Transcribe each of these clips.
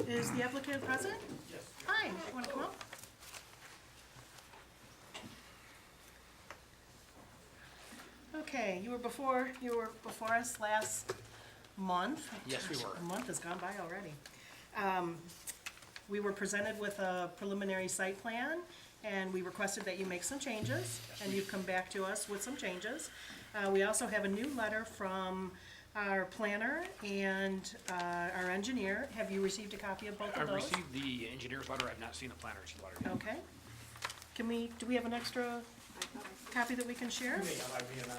Is the applicant present? Yes. Hi, you wanna come up? Okay, you were before us last month. Yes, we Gosh, were. A month has gone by already. We were presented with a preliminary site plan, and we requested that you make some changes, and you've come back to us with some changes. We also have a new letter from our planner and our engineer. Have you received a copy of both of I've those? received the engineer's letter, I've not seen the planner's letter yet. Okay. Do we have an extra copy that we can share? I've been been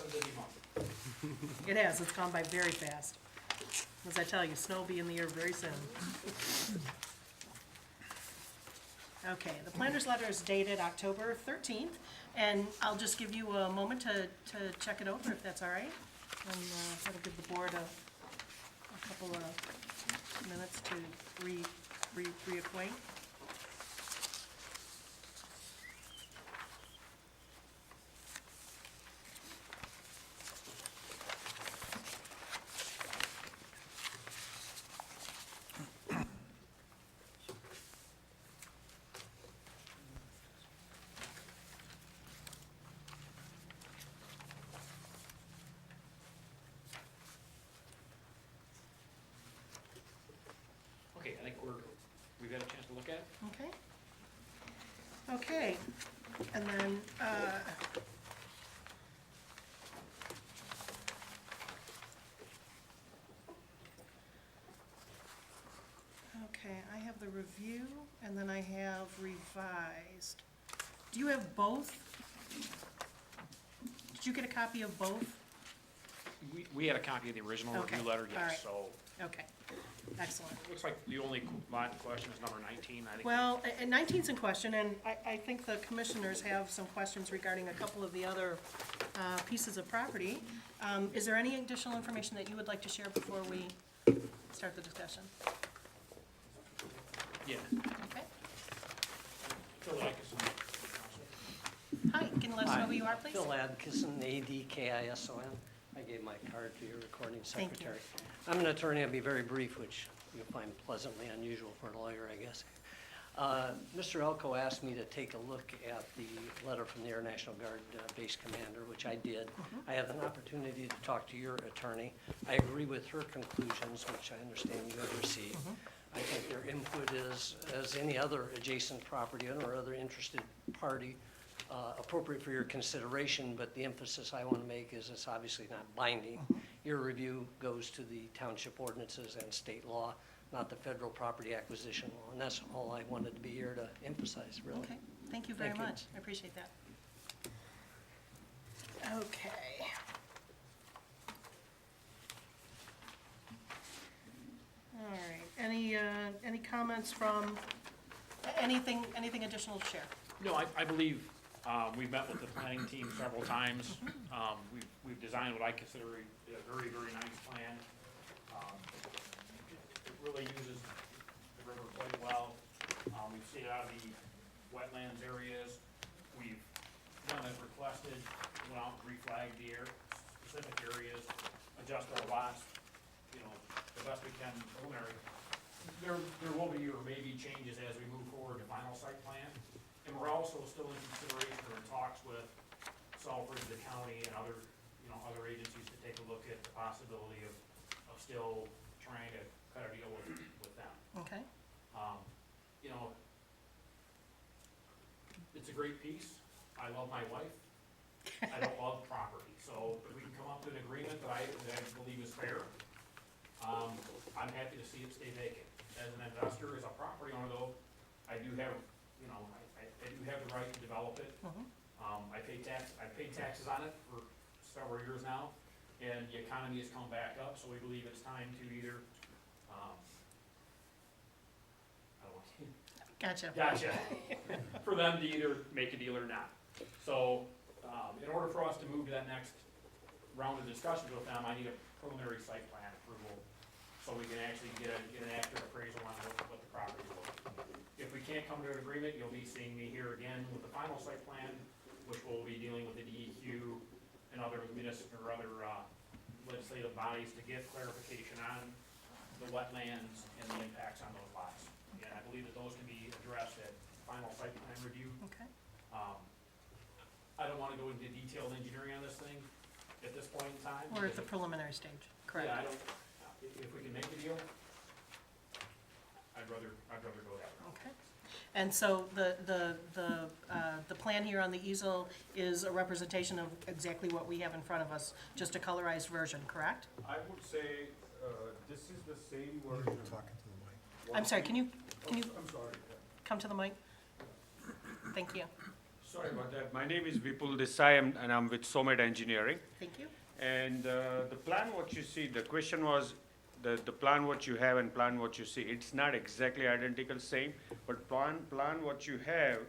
a busy month. It has, it's gone by very fast. As I tell you, snow will be in the air very soon. Okay, the planner's letter is dated October 13th, and I'll just give you a moment to check it over, if that's all right. And that'll give the board a couple of minutes to reacquaint. Okay, I think we've had a chance to look at it. Okay. Okay, and then, okay, I have the review, and then I have revised. Do you have both? Did you get a copy of both? We had a copy of the original Okay, review letter, all right. yes, so, Okay, excellent. looks like the only line in question is number 19, I think. Well, and 19's in question, and I think the commissioners have some questions regarding a couple of the other pieces of property. Is there any additional information that you would like to share before we start the discussion? Yeah. Okay. Phil Atkinson, counsel. Hi, can you let us know who you are, please? Phil Adkison, Adkison. I gave my card to your recording Thank you. secretary. I'm an attorney, I'll be very brief, which you'll find pleasantly unusual for a lawyer, I guess. Mr. Elko asked me to take a look at the letter from the Air National Guard base commander, which I did. I had an opportunity to talk to your attorney. I agree with her conclusions, which I understand you have received. I think their input is, as any other adjacent property owner or other interested party, appropriate for your consideration, but the emphasis I want to make is it's obviously not binding. Your review goes to the township ordinances and state law, not the federal property acquisition law, and that's all I wanted to be here to emphasize, really. Okay, thank you very Thank you. much. I appreciate that. Okay. All right, any comments from, anything additional to share? No, I believe, we've met with the planning team several times. We've designed what I consider a very, very nice plan. It really uses the river quite well. We've stayed out of the wetlands areas. We've done as requested, went out and reflagged the specific areas, adjust our lots, the best we can preliminary. There will be or maybe changes as we move forward to final site plan. And we're also still in consideration or in talks with Salford, the county, and other agencies to take a look at the possibility of still trying to cut a deal with them. Okay, It's a great piece. I love my wife. I don't love property. So if we can come up to an agreement that I believe is fair, I'm happy to see it stay vacant. As an investor, as a property owner though, I do have, I do have the right to develop it. I've paid taxes on it for several years now, and the economy has come back up, so we believe it's time to either, I don't want gotcha. Gotcha. For them to either make a deal or not. So, in order for us to move to that next round of discussions with them, I need a preliminary site plan approval, so we can actually get an accurate appraisal on what the property will be. If we can't come to an agreement, you'll be seeing me here again with the final site plan, which will be dealing with the DEQ and other municipal or other legislative bodies to get clarification on the the wetlands and the impacts on those lots. And I believe that those can be addressed at final site plan review. Okay, I don't wanna go into detailed engineering on this thing at this point in time. we're at the because preliminary stage, correct? Yeah, I don't, if we can make a deal, I'd rather go that route. Okay. And so the plan here on the easel is a representation of exactly what we have in front of us, just a colorized version, correct? I would say, this is the same version. I'm sorry, can you I'm sorry. come to the mic? Thank you, Sorry about that. My name is Vipul Desai, and I'm with Somed Engineering. thank you. And the plan what you see, the question was, the plan what you have and plan what you see, it's not exactly identical same, but plan what you have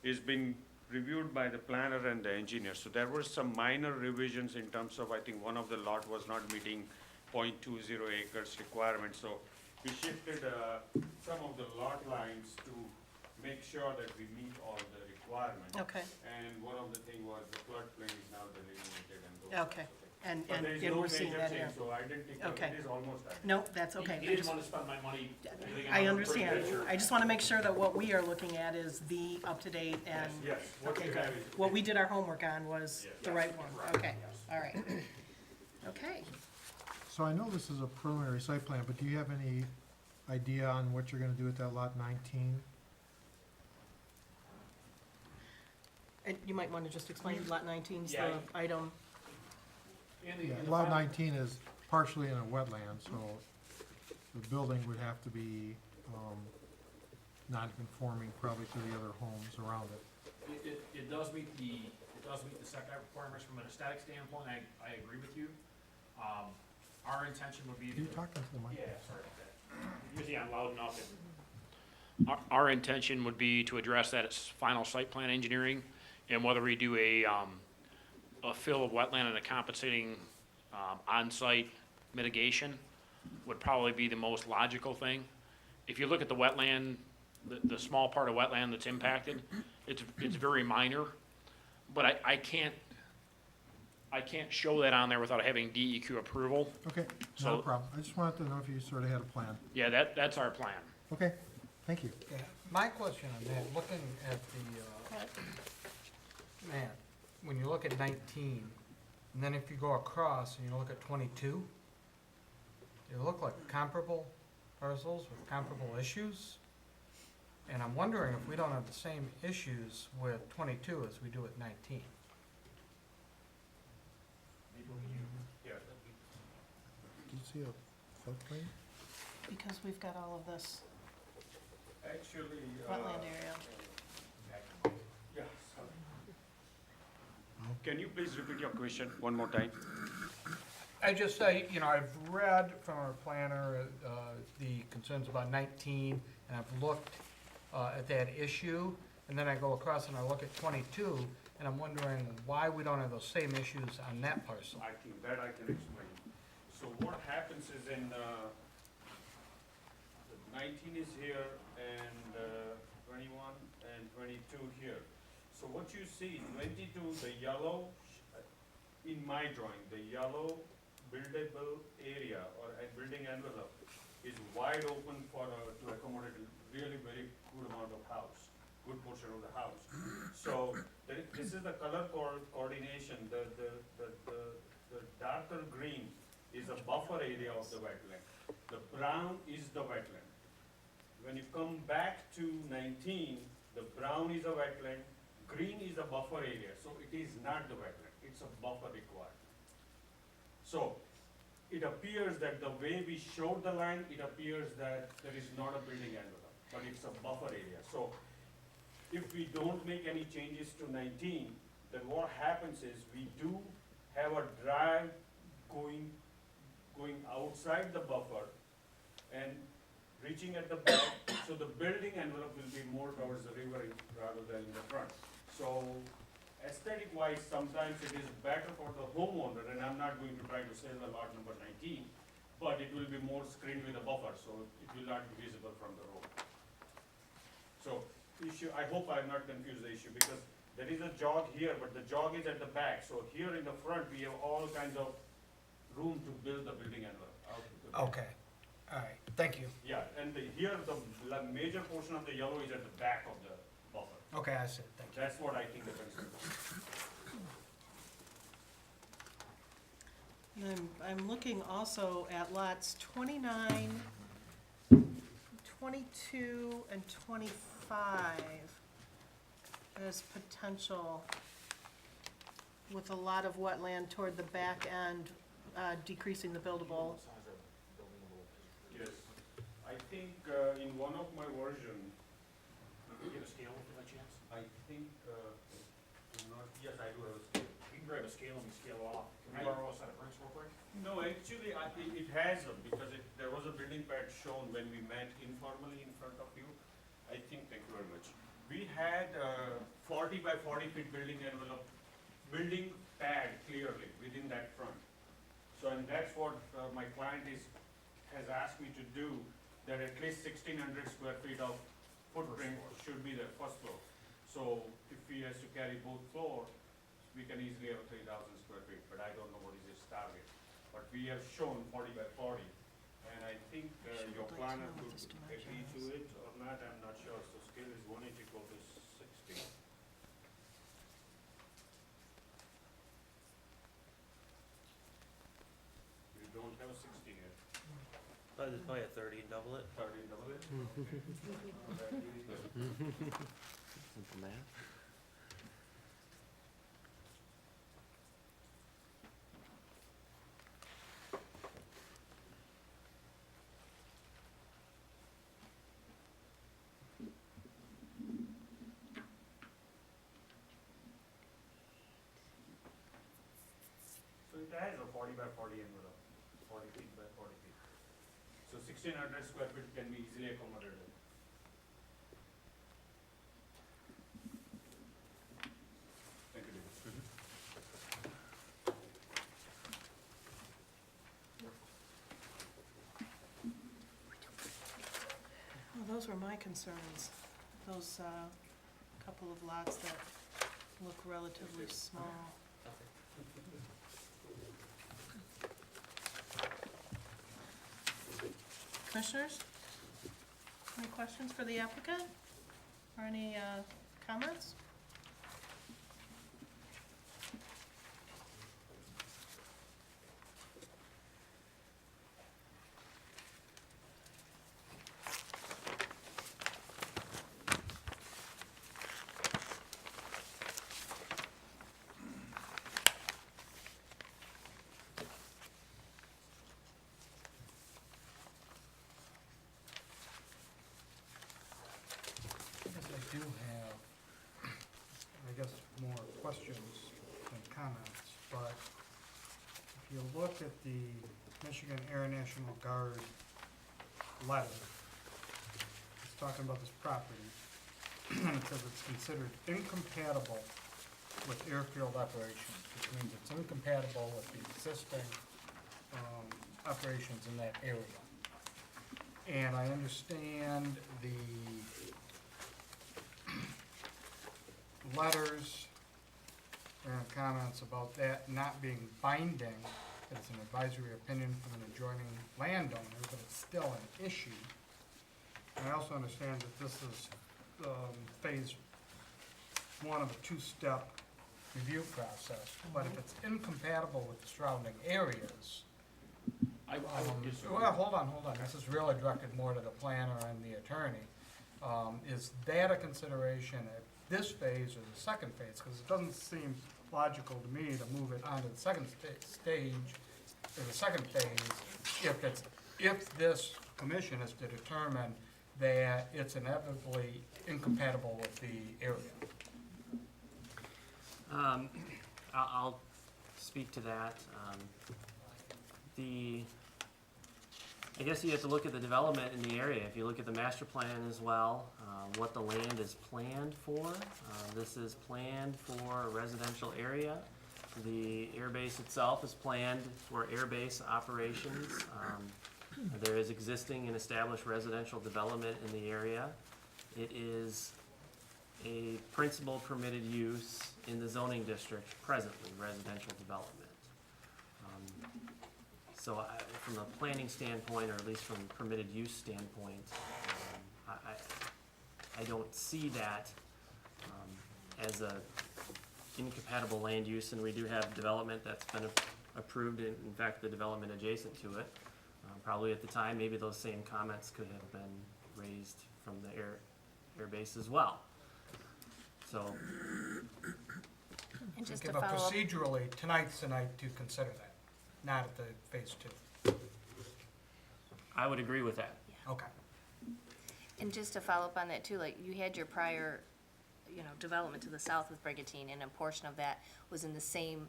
is being reviewed by the planner and the engineer. So there were some minor revisions in terms of, I think one of the lot was not meeting 0.20 acres requirement. So we shifted some of the lot lines to make sure that we meet all the requirements. Okay, And one of the thing was the floodplain is now delineated and those. okay, sorts of things. and But there is no we're seeing major that change, here. so identical, Okay. it is almost identical. No, that's okay. He I didn't just- wanna spend my money. anything I on a understand. pretty picture. I just want to make sure that what we are looking at is the up-to-date and, Yes, what okay, you good. have is. What we did our homework on was Yes. the right one. Correct, Okay, yes. all right. Okay. So I know this is a preliminary site plan, but do you have any idea on what you're gonna do with that lot 19? And you might want to just explain lot 19's Yeah. the item. In Yeah, the lot final- 19 is partially in a wetland, so the building would have to be non-conforming probably to the other homes around it. It does meet the setback requirements from an aesthetic standpoint, I agree with you. Our intention would be Are you to. talking to the mic? Yeah, sorry about that. Usually I'm loud enough. Our intention would be to address that at final site plan engineering, and whether we do a fill of wetland and a compensating, on-site mitigation would probably be the most logical thing. If you look at the wetland, the small part of wetland that's impacted, it's very minor, but I can't show that on there without having DEQ approval. Okay, not So- a problem. I just wanted to know if you sort of had a plan. Yeah, that's our plan. Okay, thank you. Yeah, my question on that, looking at the, man, when you look at 19, and then if you go across and you look at 22, they look like comparable parcels with comparable issues. And I'm wondering if we don't have the same issues with 22 as we do with 19. Yeah. Do you see a floodplain? Because we've got all of this Actually. wetland area. Yeah, sorry. Can you please repeat your question one more time? I just say, you know, I've read from our planner, the concerns about 19, and I've looked, at that issue, and then I go across and I look at 22, and I'm wondering why we don't have those same issues on that parcel. I think that I can explain. So what happens is in, the 19 is here and 21 and 22 here. So what you see, 22, the yellow, in my drawing, the yellow buildable area or a building envelope is wide open for, to accommodate a really very good amount of house, good portion of the house. So this is the color coordination, the darker green is a buffer area of the wetland. The brown is the wetland. When you come back to 19, the brown is a wetland, green is a buffer area, so it is not the wetland, it's a buffer required. So, it appears that the way we showed the line, it appears that there is not a building envelope, but it's a buffer area. So, if we don't make any changes to 19, then what happens is we do have a drive going outside the buffer and reaching at the back, so the building envelope will be more towards the river rather than in the front. So aesthetic wise, sometimes it is better for the homeowner, and I'm not going to try to sell the lot number 19, but it will be more screened with a buffer, so it will not be visible from the road. So issue, I hope I have not confused the issue, because there is a jog here, but the jog is at the back, so here in the front, we have all kinds of room to build the building envelope out to the back. Okay, all right. Thank you. Yeah, and here, the major portion of the yellow is at the back of the buffer. Okay, I see, thank you. That's what I think the concern is. And I'm looking also at lots 29, 22, and 25 as potential with a lot of wetland toward the back end, decreasing the buildable. Yes, I think in one of my version, Can we get a scale by chance? I think, not, yes, I do have a scale. We can grab a scale and we scale off. Can we I- borrow a set of bricks real quick? No, actually, it has, because there was a building pad shown when we met informally in front of you. I think, thank you very much. We had 40 by 40 feet building envelope, building pad clearly within that front. So, and that's what my client has asked me to do, that at least 1,600 square feet of footprint should be the first floor. So if he has to carry both floors, we can easily have 3,000 square feet, but I don't know what is his target. But we have shown 40 by 40, and I think Sure, your I'd like to planner know what could this dimension agree to is. it or not, I'm not sure. So scale is 1 inch equal to 60. We don't have a 60 here. Probably a 30, double it. 30 double it? Okay. That is good. Simple math. So it has a 40 by 40 envelope, 40 feet by 40 feet. So 1,600 square feet can be easily accommodated. Thank you, David. Well, those were my concerns, those couple of lots that look relatively small. Commissioners, any questions for the applicant? Or any comments? I guess I do have, I guess, more questions than comments, but if you look at the Michigan Air National Guard letter, it's talking about this property, and it says it's considered incompatible with airfield operations, which means it's incompatible with the existing, operations in that area. And I understand the letters and comments about that not being binding, it's an advisory opinion from an adjoining landowner, but it's still an issue. And I also understand that this is, phase one of a two-step review process, but if it's incompatible with the surrounding areas, I would disagree. well, hold on, this is really directed more to the planner and the attorney. Is that a consideration at this phase or the second phase? Because it doesn't seem logical to me to move it onto the second stage, or the second phase, if this commission is to determine that it's inevitably incompatible with the area. I'll speak to that. I guess you have to look at the development in the area. If you look at the master plan as well, what the land is planned for. This is planned for a residential area. The airbase itself is planned for airbase operations. There is existing and established residential development in the area. It is a principal permitted use in the zoning district presently, residential development. So from a planning standpoint, or at least from a permitted use standpoint, I don't see that as a incompatible land use, and we do have development that's been approved, in fact, the development adjacent to it. Probably at the time, maybe those same comments could have been raised from the air base as well. So, And just Okay, to but follow up, procedurally, tonight's the night to consider that, not at the phase 2. I would agree with that. Okay. and just to follow up on that too, like you had your prior, development to the south with Brigantine, and a portion of that was in the same,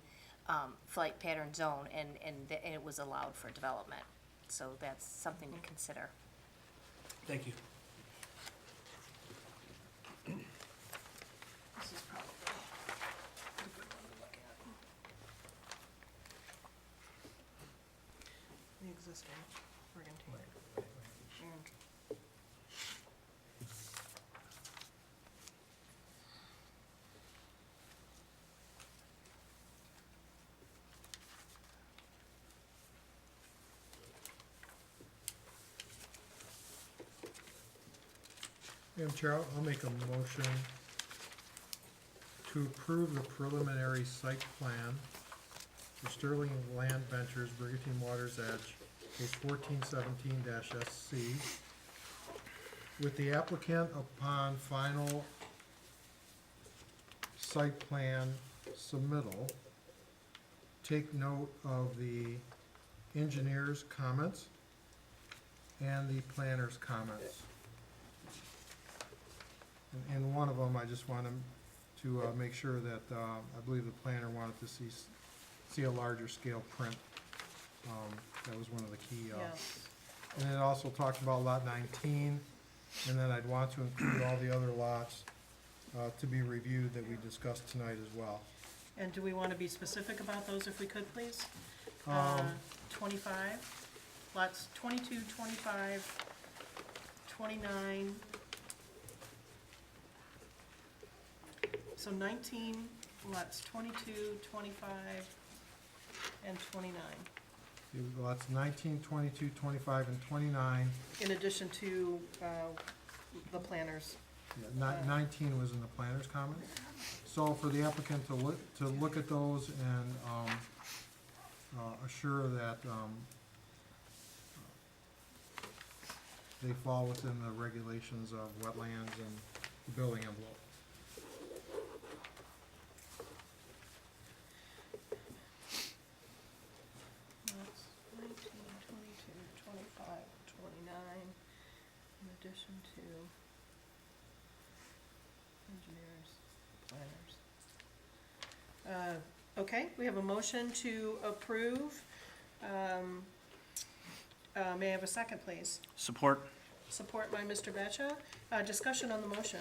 flight pattern zone, and it was allowed for development. So that's something to consider. Thank you. This is probably a good one to look at. The existing Brigantine. And Madam Chair, I'll make a motion to approve the preliminary site plan for Sterling Land Ventures, Brigantine Water's Edge, case 1417-SC, with the applicant upon final site plan submittal, take note of the engineer's comments and the planner's comments. And one of them, I just want to make sure that, I believe the planner wanted to see a larger scale print. That was one of the key. Yes. And it also talks about lot 19, and then I'd want to include all the other lots to be reviewed that we discussed tonight as well. And do we want to be specific about those if we could, please? 25, lots 22, 25, 29. So 19, lots 22, 25, and 29, Lots 19, 22, 25, and 29. in addition to the planners. Yeah, 19 was in the planner's comment. So for the applicant to look at those and assure that they fall within the regulations of wetlands and the building envelope. Lots 19, 22, 25, 29, in addition to engineers, planners. Okay, we have a motion to approve. May I have a second, please? Support. Support by Mr. Batcha. Discussion on the motion.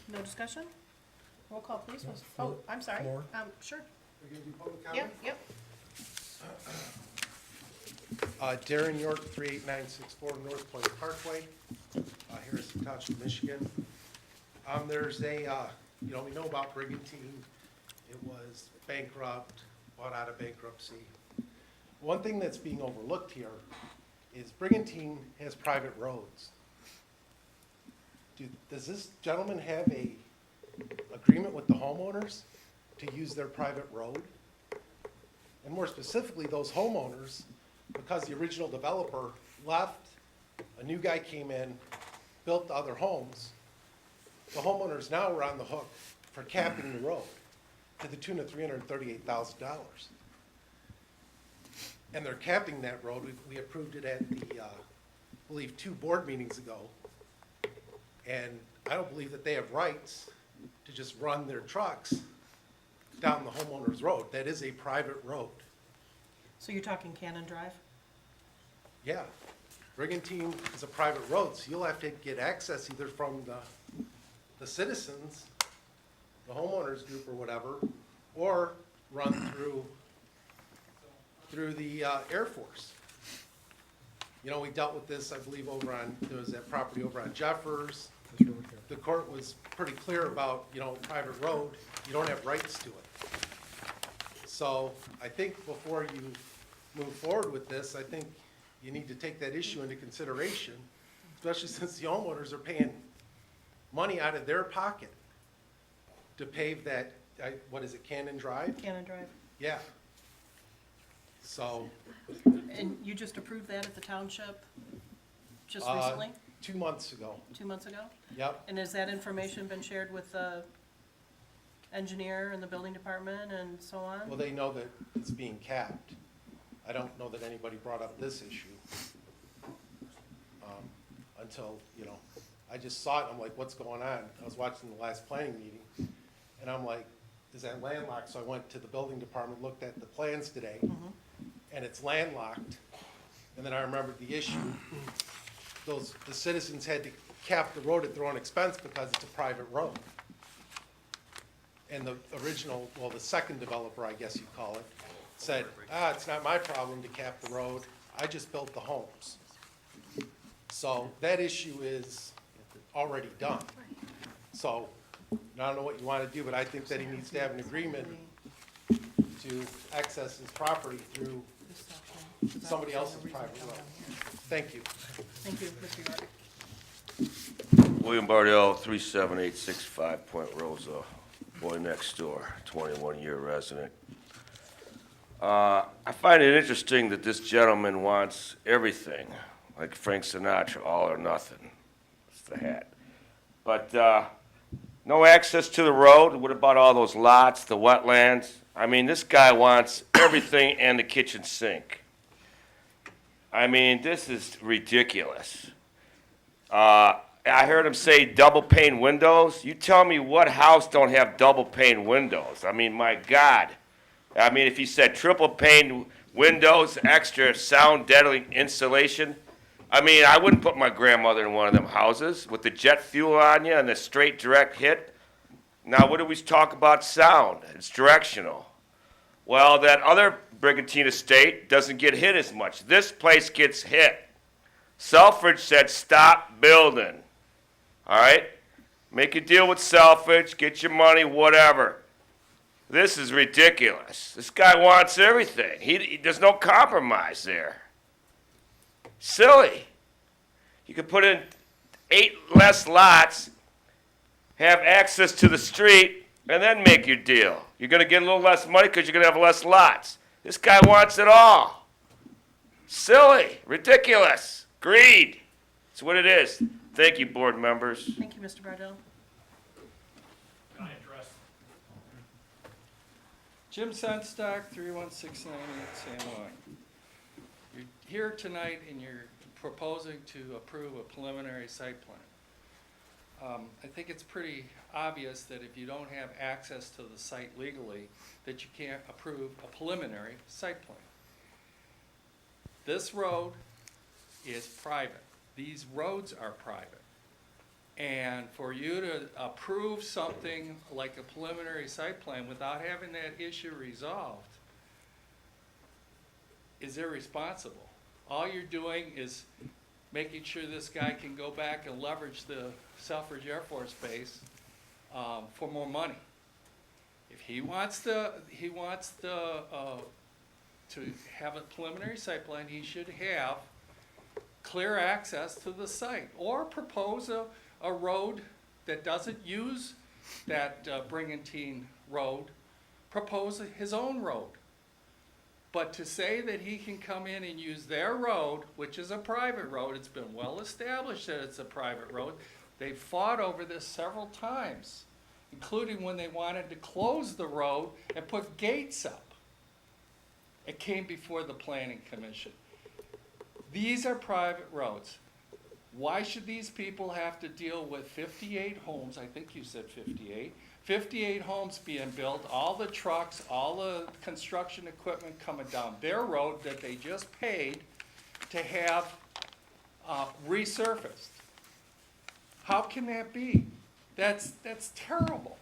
No discussion? Roll call, please. No, Oh, floor- I'm sorry. floor. Sure. We're gonna do public Yep, yep. Darren York, 38964 North Point Parkway, Harrison Township, Michigan. There's a, we know about Brigantine. It was bankrupt, bought out of bankruptcy. One thing that's being overlooked here is Brigantine has private roads. Does this gentleman have a agreement with the homeowners to use their private road? And more specifically, those homeowners, because the original developer left, a new guy came in, built other homes, the homeowners now are on the hook for capping the road to the tune of $338,000. And they're capping that road, we approved it at the, I believe, 2 board meetings ago. And I don't believe that they have rights to just run their trucks down the homeowner's road. That is a private road. So you're talking Cannon Drive? Yeah, Brigantine is a private road, so you'll have to get access either from the citizens, the homeowners group or whatever, or run through the Air Force. We dealt with this, I believe, there was that property over on Jeffers. That's really good. the court was pretty clear about, you know, private road, you don't have rights to it. So I think before you move forward with this, I think you need to take that issue into consideration, especially since the homeowners are paying money out of their pocket to pave that, what is it, Cannon Drive? Cannon Drive. Yeah. So, And you just approved that at the township just Uh, recently, 2 months ago, 2 months ago? yep. And has that information been shared with the engineer and the building department and so on? Well, they know that it's being capped. I don't know that anybody brought up this issue. Until, you know, I just saw it, I'm like, what's going on? I was watching the last planning meeting, and I'm like, is that landlocked? So I went to the building department, looked at the plans today, and it's landlocked. And then I remembered the issue. The citizens had to cap the road at their own expense because it's a private road. And the original, well, the second developer, I guess you'd call it, said, it's not my problem to cap the road, I just built the homes. So that issue is already done. So, I don't know what you want to do, but I think that he needs to have an agreement to access his property through somebody else's private road. Thank you. Thank you, Mr. York. William Bardell, 37865 Point Rosa, boy next door, 21-year resident. I find it interesting that this gentleman wants everything, like Frank Sinatra, all or nothing. That's the hat. But no access to the road. What about all those lots, the wetlands? I mean, this guy wants everything and the kitchen sink. I mean, this is ridiculous. I heard him say double pane windows. You tell me what house don't have double pane windows? I mean, my God. I mean, if he said triple pane windows, extra sound deadening insulation, I mean, I wouldn't put my grandmother in one of them houses with the jet fuel on you and the straight direct hit. Now, what do we talk about sound? It's directional. Well, that other Brigantine estate doesn't get hit as much. This place gets hit. Selfridge said, stop building. All right? Make a deal with Selfridge, get your money, whatever. This is ridiculous. This guy wants everything. There's no compromise there. Silly. You could put in 8 less lots, have access to the street, and then make your deal. You're going to get a little less money because you're going to have less lots. This guy wants it all. Silly. Ridiculous. Greed. That's what it is. Thank you, board members. Thank you, Mr. Bardell. Can I address? Jim Sunstock, 31698 San Juan. You're here tonight and you're proposing to approve a preliminary site plan. I think it's pretty obvious that if you don't have access to the site legally, that you can't approve a preliminary site plan. This road is private. These roads are private. And for you to approve something like a preliminary site plan without having that issue resolved is irresponsible. All you're doing is making sure this guy can go back and leverage the Selfridge Air Force Base for more money. If he wants to have a preliminary site plan, he should have clear access to the site, or propose a road that doesn't use that Brigantine road, propose his own road. But to say that he can come in and use their road, which is a private road, it's been well established that it's a private road. They've fought over this several times, including when they wanted to close the road and put gates up. It came before the Planning Commission. These are private roads. Why should these people have to deal with 58 homes, I think you said 58 homes being built, all the trucks, all the construction equipment coming down their road that they just paid to have resurfaced? How can that be? That's terrible.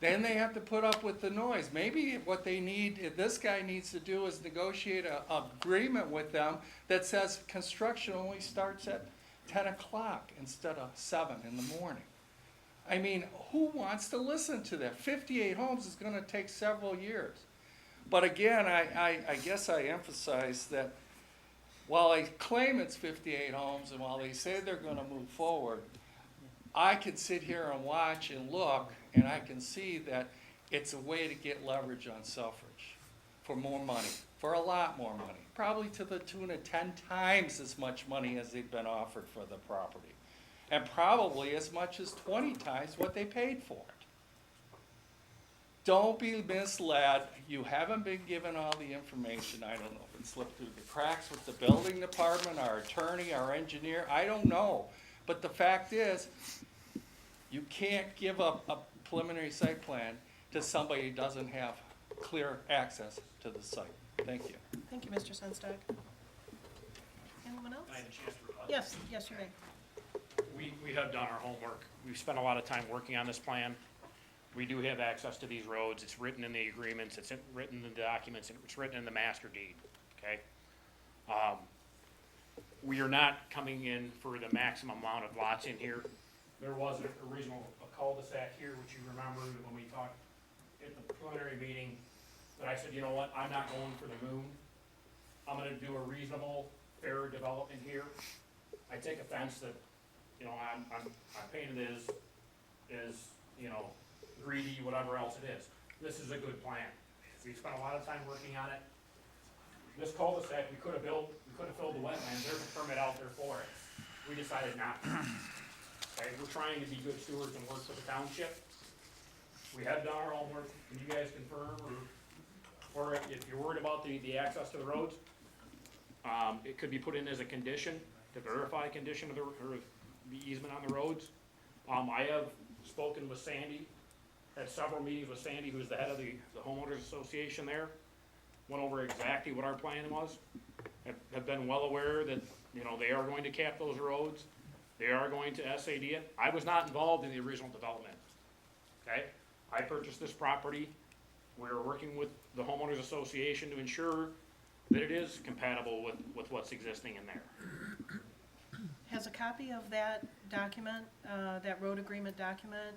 Then they have to put up with the noise. Maybe what they need, this guy needs to do is negotiate an agreement with them that says construction only starts at 10 o'clock instead of 7 in the morning. I mean, who wants to listen to that? 58 homes is gonna take several years. But again, I guess I emphasize that while they claim it's 58 homes and while they say they're gonna move forward, I can sit here and watch and look, and I can see that it's a way to get leverage on Selfridge for more money, for a lot more money, probably to the tune of 10 times as much money as they've been offered for the property, and probably as much as 20 times what they paid for it. Don't be misled. You haven't been given all the information. I don't know if it slipped through the cracks with the building department, our attorney, our engineer. I don't know. But the fact is, you can't give up a preliminary site plan to somebody who doesn't have clear access to the site. Thank you. Thank you, Mr. Sunstock. Anyone else? Can I have a chance to rebut? Yes, yes, you may. We have done our homework. We've spent a lot of time working on this plan. We do have access to these roads. It's written in the agreements, it's written in the documents, and it's written in the master deed, okay? We are not coming in for the maximum amount of lots in here. There was an original cul-de-sac here, which you remember when we talked at the preliminary meeting, that I said, you know what, I'm not going for the moon. I'm gonna do a reasonable, fair development here. I take offense that, you know, I'm painted as, you know, greedy, whatever else it is. This is a good plan. We spent a lot of time working on it. This cul-de-sac, we could have filled the wetlands, there's a permit out there for it. We decided not to. Okay, we're trying to be good stewards and work for the township. We have done our homework, can you guys confirm, or if you're worried about the access to the roads, it could be put in as a condition, to verify condition of the easement on the roads. I have spoken with Sandy, had several meetings with Sandy, who's the head of the homeowners association there. Went over exactly what our plan was. Have been well aware that, you know, they are going to cap those roads. They are going to SAD it. I was not involved in the original development, okay? I purchased this property. We're working with the homeowners association to ensure that it is compatible with what's existing in there. Has a copy of that document, that road agreement document,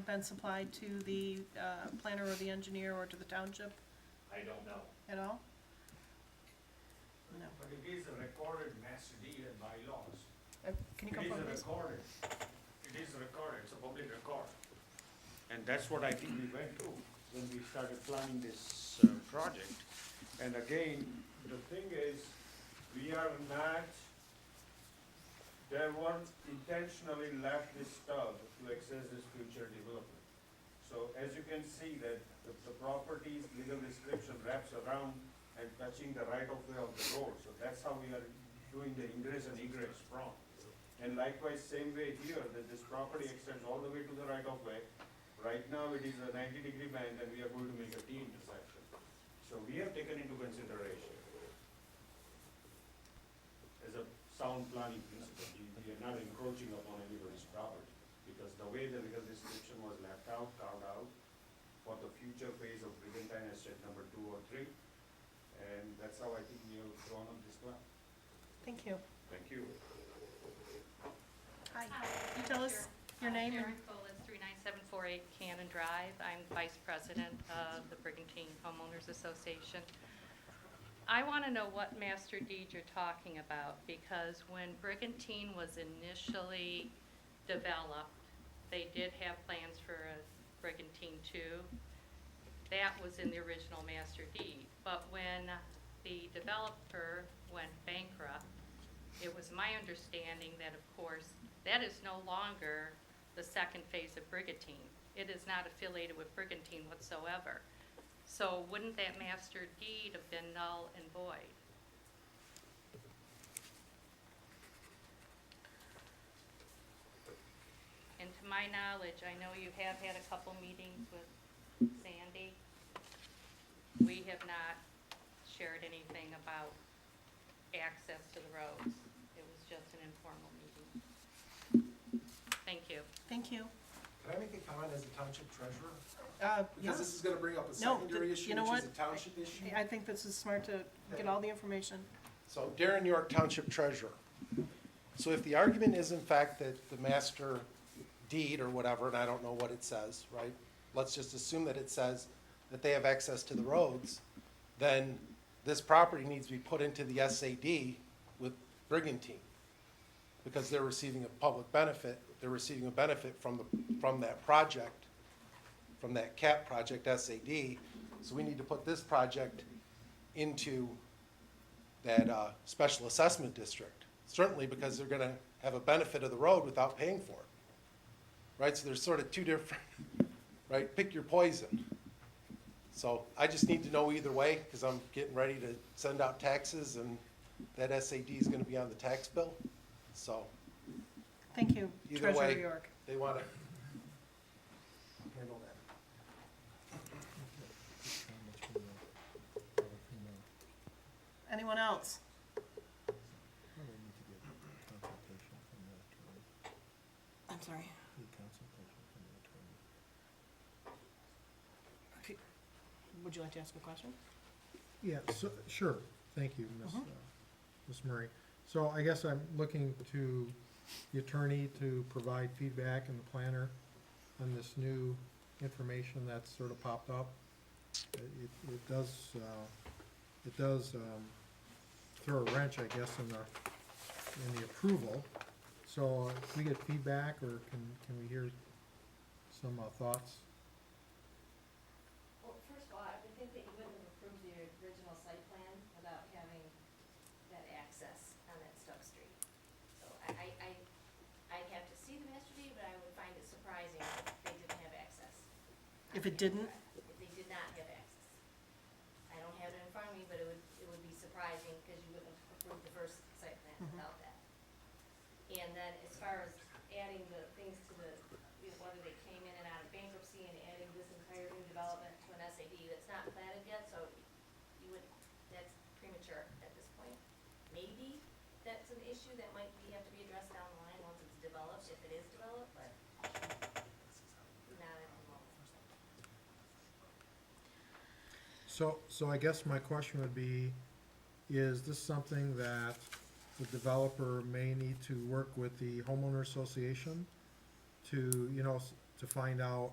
been supplied to the planner or the engineer or to the township I don't know. at all? No. But it is a recorded master deed and bylaws. Can you come forward, please? It is recorded, it's a public record. And that's what I think we went to when we started planning this project. And again, the thing is, we are not, they weren't intentionally left this stub to access this future development. So as you can see that the property's legal description wraps around and touching the right of way of the road. So that's how we are doing the ingress and egress from. And likewise, same way here, that this property extends all the way to the right of way. Right now, it is a 90-degree bend and we are going to make a T intersection. So we have taken into consideration as a sound planning principle, we are not encroaching upon anybody's property. Because the way the legal description was left out, carved out for the future phase of Brigantine Estate number 2 or 3. And that's how I think we have drawn up this plan. Thank you. Thank you. Hi. Hi. Can you tell us your name? and- Sharon Colas, 39748 Cannon Drive. I'm Vice President of the Brigantine Homeowners Association. I want to know what master deed you're talking about, because when Brigantine was initially developed, they did have plans for a Brigantine 2. That was in the original master deed. But when the developer went bankrupt, it was my understanding that, of course, that is no longer the second phase of Brigantine. It is not affiliated with Brigantine whatsoever. So wouldn't that master deed have been null and void? And to my knowledge, I know you have had a couple meetings with Sandy. We have not shared anything about access to the roads. It was just an informal meeting. Thank you. Thank you. Can I make a comment as a township treasurer? Yes. Because this is gonna bring up a No, secondary issue, you know which is a what? township issue. I think this is smart to get all the information. So Darren York, Township Treasurer. So if the argument is in fact that the master deed or whatever, and I don't know what it says, right? Let's just assume that it says that they have access to the roads, then this property needs to be put into the SAD with Brigantine. Because they're receiving a public benefit, they're receiving a benefit from that project, from that CAP project SAD. So we need to put this project into that special assessment district. Certainly because they're gonna have a benefit of the road without paying for it. Right, so there's sort of two different, right, pick your poison. So I just need to know either way, because I'm getting ready to send out taxes and that SAD is gonna be on the tax bill. So Thank you, either Treasurer way, York. they wanna handle that. Anyone else? I'm sorry. Okay. Would you like to ask a question? Yeah, so, sure, thank you, Ms. Murray. So I guess I'm looking to the attorney to provide feedback and the planner on this new information that's sort of popped up. It does throw a wrench, I guess, in the approval. So if we get feedback, or can we hear some thoughts? Well, first of all, I would think that you wouldn't have approved the original site plan without having that access on that Stubb Street. So I'd have to see the master deed, but I would find it surprising if they didn't have access. If it didn't, If they did not have access. I don't have it in front of me, but it would be surprising, because you wouldn't have approved the first site plan without that. And then as far as adding the things to the, whether they came in and out of bankruptcy and adding this entire new development to an SAD, that's not platted yet, so you would, that's premature at this point. Maybe that's an issue that might have to be addressed down the line once it's developed, if it is developed, but not at the moment. So I guess my question would be, is this something that the developer may need to work with the homeowner association to, to find out,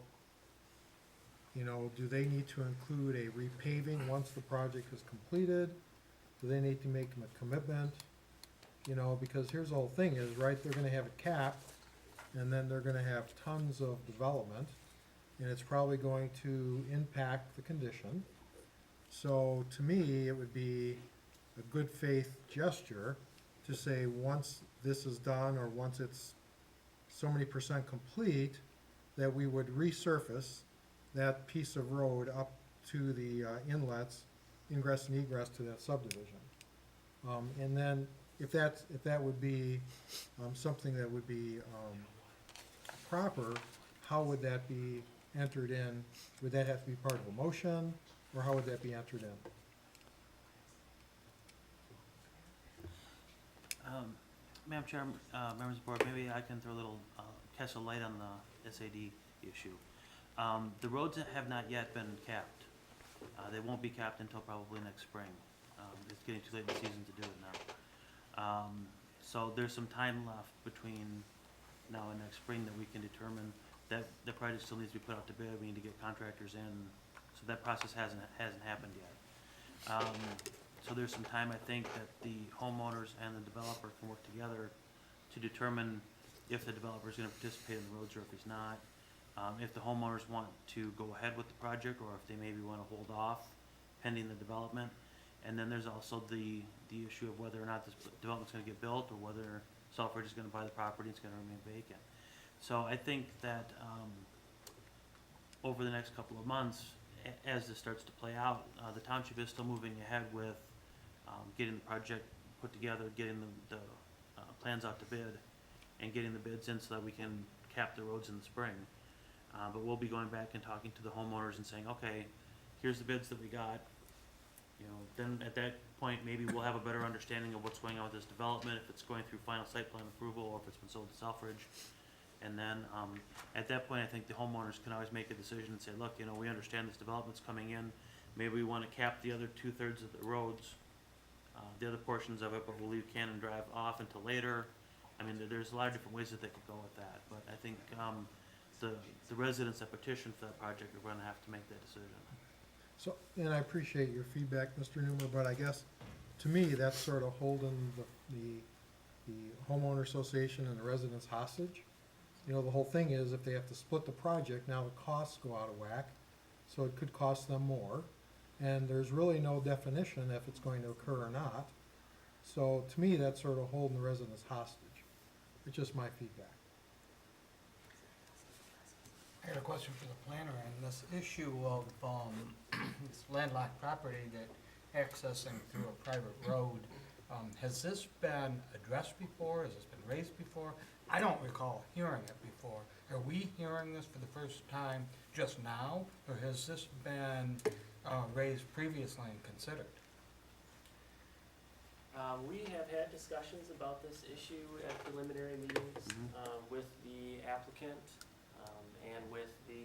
do they need to include a repaving once the project is completed? Do they need to make a commitment? Because here's the whole thing is, right, they're gonna have it capped, and then they're gonna have tons of development, and it's probably going to impact the condition. So to me, it would be a good faith gesture to say, once this is done, or once it's so many % complete, that we would resurface that piece of road up to the inlets, ingress and egress to that subdivision. And then, if that would be something that would be proper, how would that be entered in? Would that have to be part of a motion, or how would that be entered in? Madam Chair, members of the board, maybe I can throw a little, cast a light on the SAD issue. The roads have not yet been capped. They won't be capped until probably next spring. It's getting too late in the season to do it now. So there's some time left between now and next spring that we can determine that the project still needs to be put out to bid. We need to get contractors in, so that process hasn't happened yet. So there's some time, I think, that the homeowners and the developer can work together to determine if the developer is gonna participate in the roads or if he's not. If the homeowners want to go ahead with the project, or if they maybe wanna hold off pending the development. And then there's also the issue of whether or not this development's gonna get built, or whether Selfridge is gonna buy the property, it's gonna remain vacant. So I think that, over the next couple of months, as this starts to play out, the township is still moving ahead with getting the project put together, getting the plans out to bid, and getting the bids in so that we can cap the roads in the spring. But we'll be going back and talking to the homeowners and saying, okay, here's the bids that we got. Then at that point, maybe we'll have a better understanding of what's going on with this development, if it's going through final site plan approval, or if it's been sold to Selfridge. And then, at that point, I think the homeowners can always make a decision and say, look, we understand this development's coming in, maybe we wanna cap the other 2/3 of the roads, the other portions of it, but we'll leave Cannon Drive off until later, I mean, there's a lot of different ways that they could go with that, but I think, the residents that petitioned for that project are gonna have to make that decision. So, and I appreciate your feedback, Mr. Newmer, but I guess, to me, that's sort of holding the homeowner association and the residents hostage. You know, the whole thing is, if they have to split the project, now the costs go out of whack, so it could cost them more. And there's really no definition if it's going to occur or not. So, to me, that's sort of holding the residents hostage. It's just my feedback. I got a question for the planner on this issue of, this landlocked property that accessing through a private road. Has this been addressed before? Has this been raised before? I don't recall hearing it before. Are we hearing this for the first time just now, or has this been, raised previously and considered? We have had discussions about this issue at preliminary meetings, with the applicant, and with the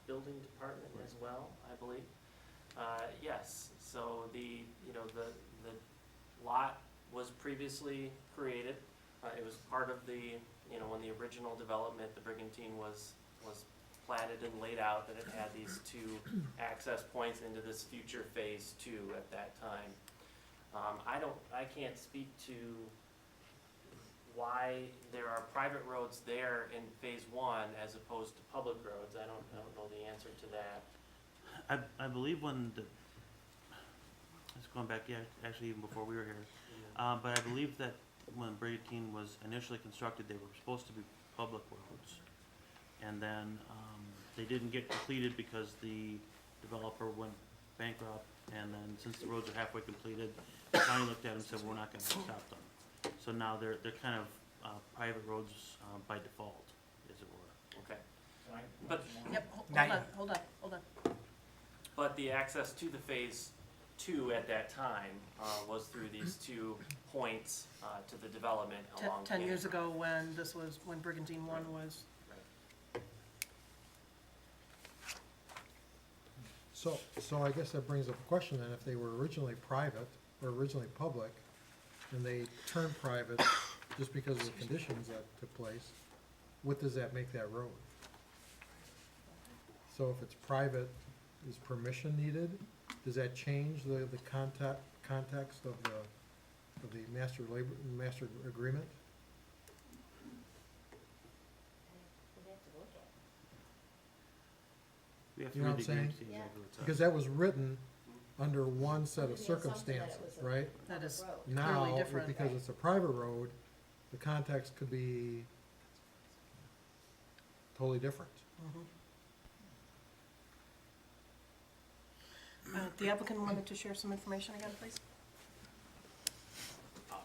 building department as well, I believe. Yes, so the lot was previously created. It was part of the, when the original development, the Brigantine was platted and laid out, that it had these two access points into this future phase 2 at that time. I can't speak to why there are private roads there in phase 1 as opposed to public roads. I don't know the answer to that. I believe when it's going back, yeah, actually even before we were here, but I believe that when Brigantine was initially constructed, they were supposed to be public roads. And then, they didn't get completed because the developer went bankrupt, and then since the roads are halfway completed, the county looked at them and said, we're not gonna stop them. So now they're kind of, private roads, by default, as it were. Okay. Can I- But- Yep, hold on. But the access to the phase 2 at that time, was through these 2 points, to the development along. 10 years Canyon ago, when Brigantine 1 was, Road. So I guess that brings up a question then, if they were originally private or originally public, and they turned private just because of the conditions that took place, what does that make that road? So if it's private, is permission needed? Does that change the context of the master agreement? We have to You know read what the I'm agreement saying? to see exactly what it says. Because that was written under one set of circumstances, right? that is Now, clearly different. because it's a private road, the context could be totally different. The applicant wanted to share some information again, please?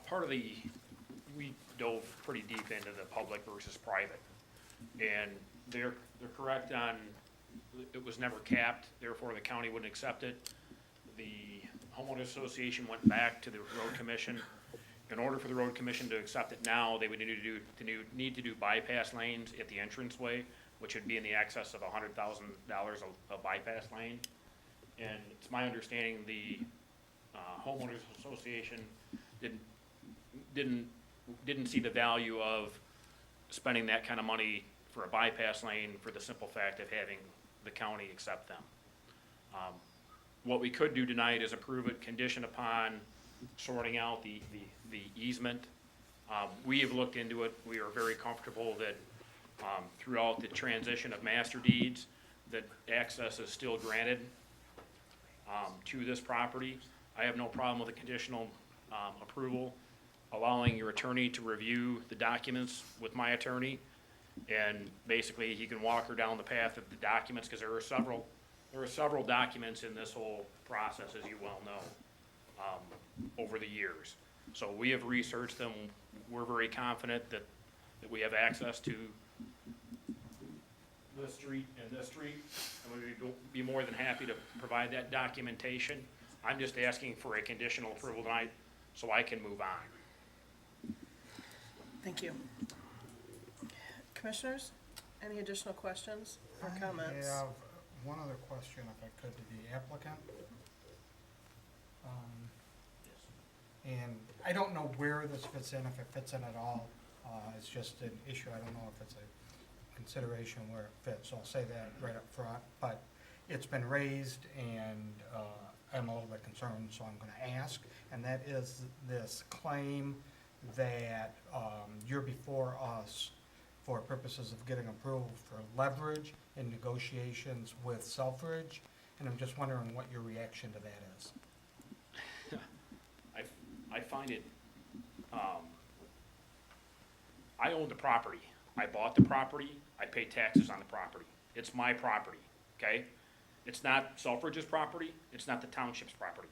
Part of we dove pretty deep into the public versus private. And they're correct on, it was never capped, therefore the county wouldn't accept it. The homeowner association went back to the road commission. In order for the road commission to accept it now, they would need to do bypass lanes at the entranceway, which would be in the excess of $100,000 a bypass lane. And it's my understanding the homeowners association didn't see the value of spending that kind of money for a bypass lane for the simple fact of having the county accept them. What we could do tonight is approve it conditioned upon sorting out the easement. We have looked into it. We are very comfortable that throughout the transition of master deeds, that access is still granted to this property. I have no problem with a conditional approval, allowing your attorney to review the documents with my attorney. And basically, he can walk her down the path of the documents, because there are several documents in this whole process, as you well know, over the years. So we have researched them. We're very confident that we have access to this street and this street, and we would be more than happy to provide that documentation. I'm just asking for a conditional approval tonight so I can move on. Thank you. Commissioners, any additional questions or comments? I have one other question, if I could, to the applicant. And I don't know where this fits in, if it fits in at all. It's just an issue, I don't know if it's a consideration where it fits, so I'll say that right up front. But it's been raised, and I'm a little bit concerned, so I'm gonna ask. And that is this claim that you're before us for purposes of getting approval for leverage in negotiations with Selfridge, and I'm just wondering what your reaction to that is. I find it, I own the property. I bought the property, I pay taxes on the property. It's my property, okay? It's not Selfridge's property, it's not the township's property.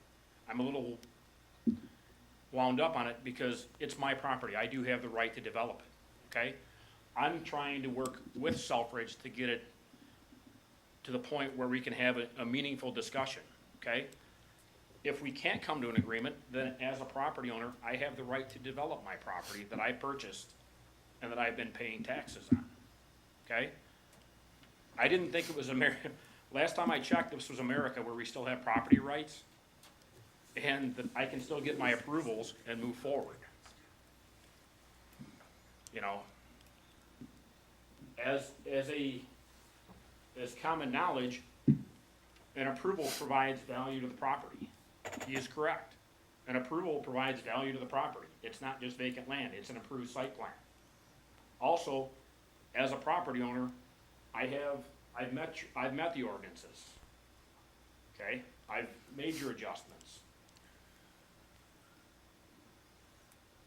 I'm a little wound up on it because it's my property. I do have the right to develop it, okay? I'm trying to work with Selfridge to get it to the point where we can have a meaningful discussion, okay? If we can't come to an agreement, then as a property owner, I have the right to develop my property that I purchased and that I've been paying taxes on, okay? I didn't think it was America. Last time I checked, this was America where we still have property rights and that I can still get my approvals and move forward. You know, as common knowledge, an approval provides value to the property. He is correct. An approval provides value to the property. It's not just vacant land, it's an approved site plan. Also, as a property owner, I've met the ordinances. Okay? I've made your adjustments.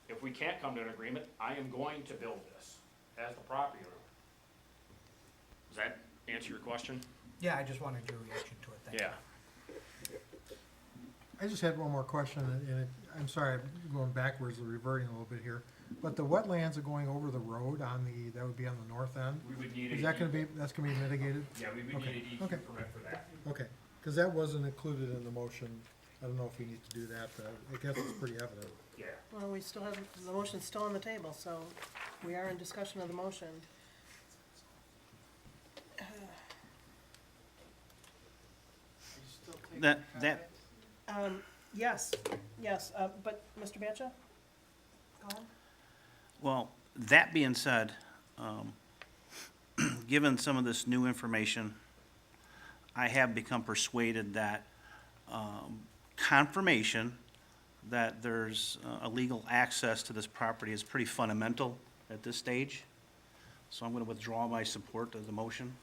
If we can't come to an agreement, I am going to build this as the property owner. Does that answer your question? Yeah, I just wanted your reaction to it, thank you. Yeah. I just had one more question, and I'm sorry, I'm going backwards or reverting a little bit here. But the wetlands are going over the road that would be on the north end? We would need Is that gonna be, that's gonna be mitigated? Yeah, we would Okay, need a DEQ okay. permit for that. Okay, because that wasn't included in the motion. I don't know if we need to do that, but I guess it's pretty evident. Yeah. Well, we still have, the motion's still on the table, so we are in discussion of the motion. That, Yes, but Mr. Batcha? Go on. well, that being said, given some of this new information, I have become persuaded that confirmation that there's a legal access to this property is pretty fundamental at this stage. So I'm going to withdraw my support of the motion.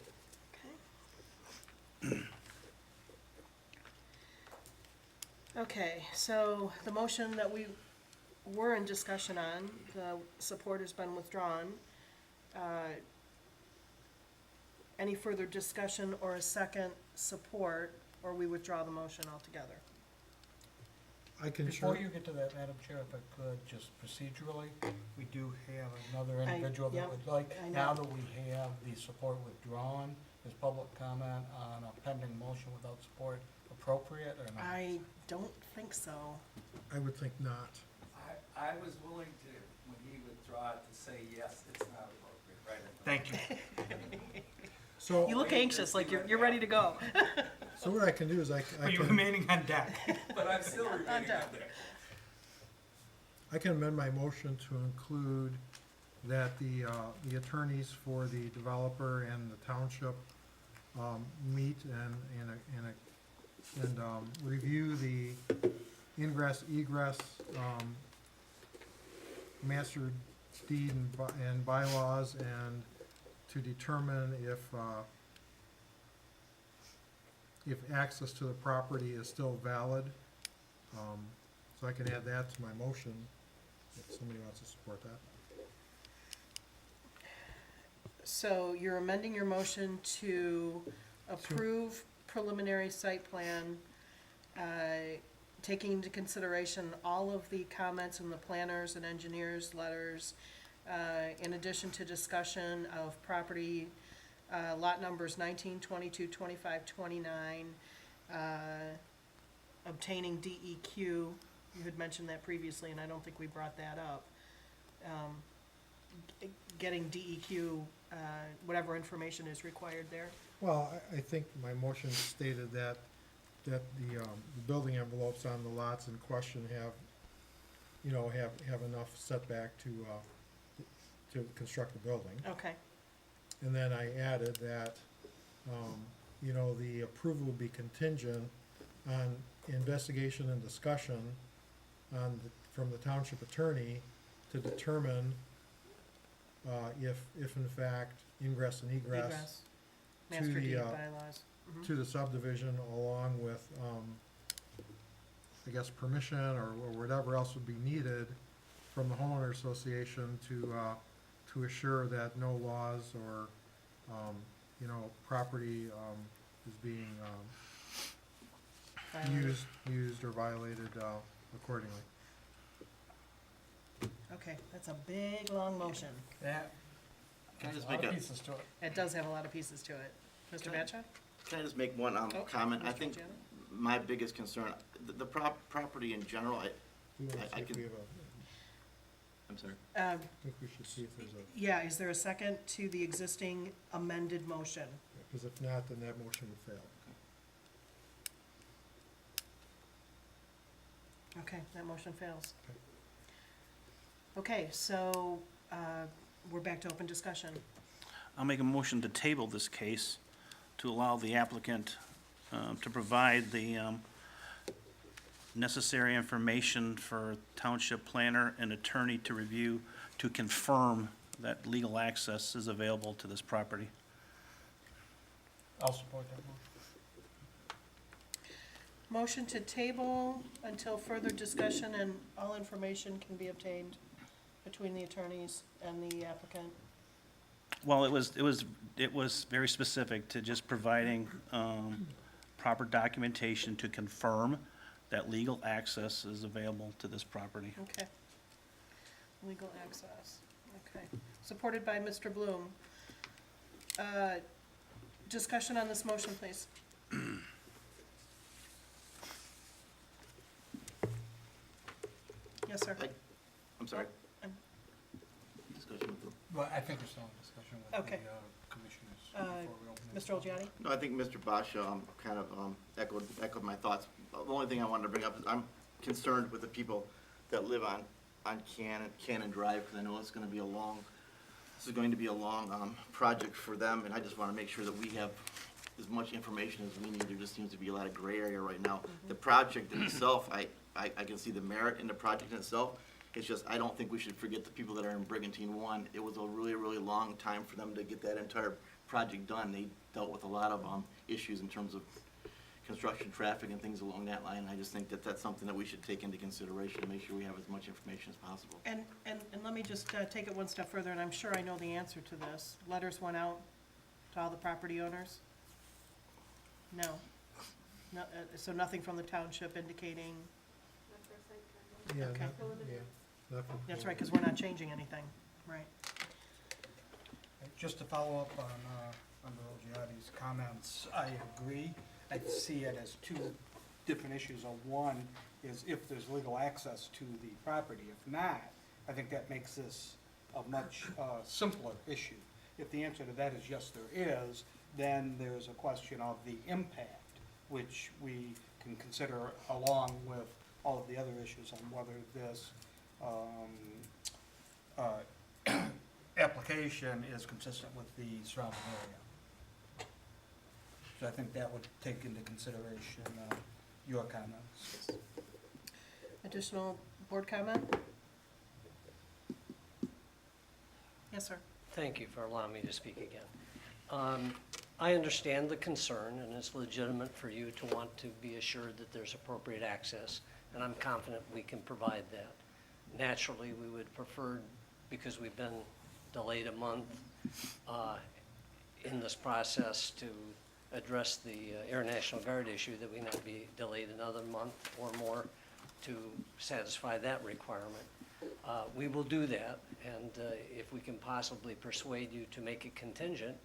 Okay, so the motion that we were in discussion on, the support has been withdrawn. Any further discussion or a second support, or we withdraw the motion altogether? I can Before sure, you get to that, Madam Chair, if I could, just procedurally, we do have another I- individual that yep, would like, I know. now that we have the support withdrawn, is public comment on a pending motion without support appropriate or not? I don't think so. I would think not. I was willing to, when he withdrew it, to say, yes, it's not appropriate, right? Thank you. So, You look anxious, like you're ready to go. so what I can do is I Are you can, remaining on deck? But I'm still remaining on done. there. I can amend my motion to include that the attorneys for the developer and the township meet and review the ingress egress master deed and bylaws, and to determine if access to the property is still valid. So I can add that to my motion if somebody wants to support that. So you're amending your motion to approve preliminary site plan, taking into consideration all of the comments in the planners and engineers' letters, in addition to discussion of property, lot numbers 19, 22, 25, 29, obtaining DEQ. You had mentioned that previously, and I don't think we brought that up. Getting DEQ, whatever information is required there. Well, I think my motion stated that the building envelopes on the lots in question have you know, have enough setback to construct the building. Okay, And then I added that, you know, the approval will be contingent on investigation and discussion from the township attorney to determine, if in fact ingress and egress egress, to master the, deed bylaws. Mhm. to the subdivision along with, I guess, permission or whatever else would be needed from the homeowner association to assure that no laws or, you know, property, is being, Violated. used or violated, accordingly. Okay, that's a big, long motion. That, Can I just a lot make of a, pieces to it. It does have a lot of pieces to it. Mr. Batchor? can I just make one, Oh, comment? I Mr. think Gianna? my biggest concern, the property in general, We want to I see if can- we have I'm sorry. I think we should see if there's Yeah, is there a second to the existing amended motion? because if not, then that motion would fail. Okay, that motion fails. Okay. Okay, so, we're back to open discussion. I'll make a motion to table this case to allow the applicant to provide the necessary information for township planner and attorney to review to confirm that legal access is available to this property. I'll support that motion. Motion to table until further discussion and all information can be obtained between the attorneys and the applicant. Well, it was very specific to just providing proper documentation to confirm that legal access is available to this property. Okay. Legal access, okay. Supported by Mr. Bloom. Discussion on this motion, please. Yes, sir. I'm sorry. Um, Discussion with the Well, I think we're still in discussion with Okay. the commissioners Uh, before we open it. Mr. Olgiati? No, I think Mr. Basha kind of echoed my thoughts. The only thing I wanted to bring up is I'm concerned with the people that live on Cannon Drive, because I know this is going to be a long project for them, and I just want to make sure that we have as much information as we need. There just seems to be a lot of gray area right now. The project in itself, I can see the merit in the project in itself. It's just, I don't think we should forget the people that are in Brigantine 1. It was a really, really long time for them to get that entire project done. They dealt with a lot of issues in terms of construction, traffic, and things along that line. I just think that that's something that we should take into consideration to make sure we have as much information as possible. And let me just take it one step further, and I'm sure I know the answer to this. Letters went out to all the property owners? No. No, so nothing from the township indicating, Yeah, Okay. not for that's right, because we're not changing anything, right? Just to follow up on Member Olgiati's comments, I agree. I see it as two different issues. One is if there's legal access to the property. If not, I think that makes this a much simpler issue. If the answer to that is yes, there is, then there's a question of the impact, which we can consider along with all of the other issues on whether this application is consistent with the surrounding area. So I think that would take into consideration your comments. Additional board comment? Yes, sir. Thank you for allowing me to speak again. I understand the concern, and it's legitimate for you to want to be assured that there's appropriate access, and I'm confident we can provide that. Naturally, we would prefer, because we've been delayed a month in this process to address the Air National Guard issue, that we not be delayed another month or more to satisfy that requirement. We will do that, and if we can possibly persuade you to make it contingent,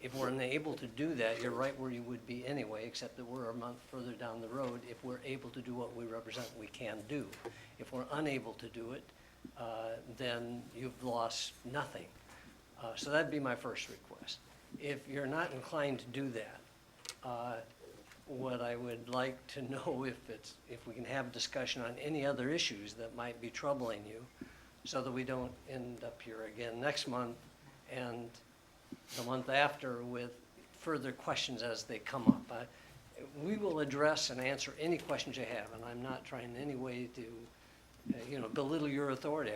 if we're unable to do that, you're right where you would be anyway, except that we're a month further down the road. If we're able to do what we represent, we can do. If we're unable to do it, then you've lost nothing. So that'd be my first request. If you're not inclined to do that, what I would like to know if we can have a discussion on any other issues that might be troubling you, so that we don't end up here again next month and the month after with further questions as they come up. We will address and answer any questions you have, and I'm not trying in any way to belittle your authority.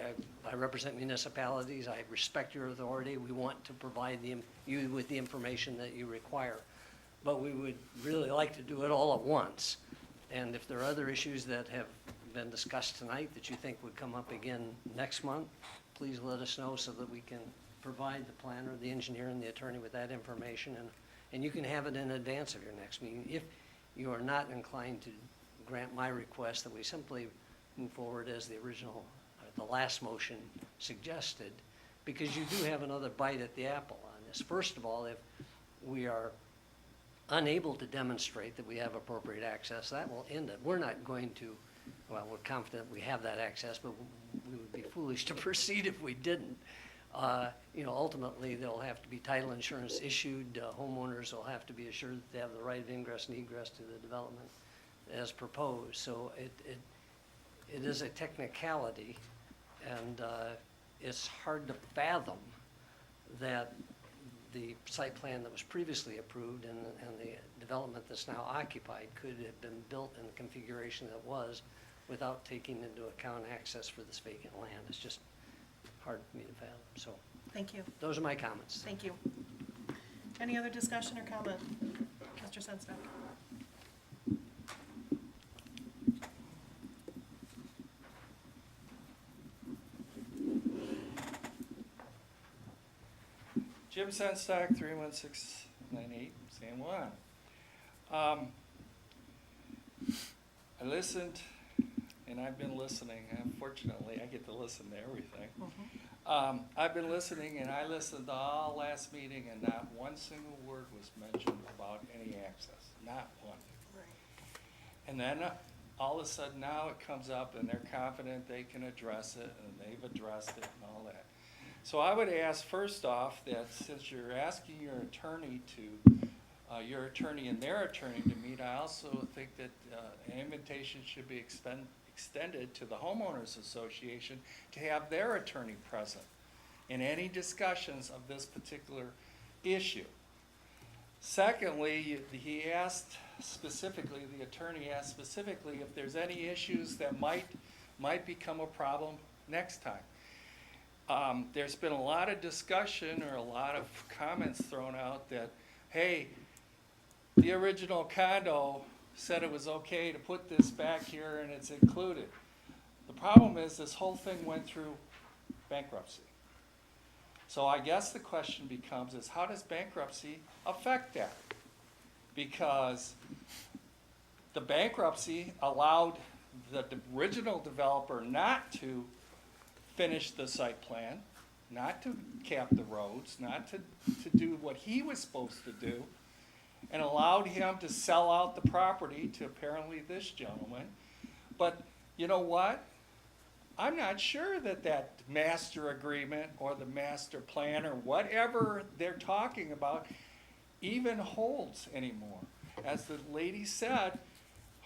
I represent municipalities. I respect your authority. We want to provide you with the information that you require. But we would really like to do it all at once. And if there are other issues that have been discussed tonight that you think would come up again next month, please let us know so that we can provide the planner, the engineer, and the attorney with that information. And you can have it in advance of your next meeting. If you are not inclined to grant my request, that we simply move forward as the original, the last motion suggested, because you do have another bite at the apple on this. First of all, if we are unable to demonstrate that we have appropriate access, that will end it. We're not going to, well, we're confident we have that access, but we would be foolish to proceed if we didn't. Ultimately, there'll have to be title insurance issued. Homeowners will have to be assured that they have the right of ingress and egress to the development as proposed. So it is a technicality, and it's hard to fathom that the site plan that was previously approved and the development that's now occupied could have been built in the configuration that was without taking into account access for this vacant land. It's just hard for me to fathom. So Thank you. those are my comments. Thank you. Any other discussion or comment? Mr. Senstock? Jim Senstock, 31698 San Juan. I listened, and I've been listening. Unfortunately, I get to listen to everything. I've been listening, and I listened to all last meeting, and not one single word was mentioned about any access. Not one. And then all of a sudden now it comes up, and they're confident they can address it, and they've addressed it and all that. So I would ask first off that since you're asking your attorney and their attorney to meet, I also think that an invitation should be extended to the homeowners association to have their attorney present in any discussions of this particular issue. Secondly, the attorney asked specifically if there's any issues that might become a problem next time. There's been a lot of discussion or a lot of comments thrown out that, hey, the original condo said it was okay to put this back here and it's included. The problem is this whole thing went through bankruptcy. So I guess the question becomes is how does bankruptcy affect that? Because the bankruptcy allowed the original developer not to finish the site plan, not to cap the roads, not to do what he was supposed to do, and allowed him to sell out the property to apparently this gentleman. But you know what? I'm not sure that master agreement or the master plan or whatever they're talking about even holds anymore. As the lady said,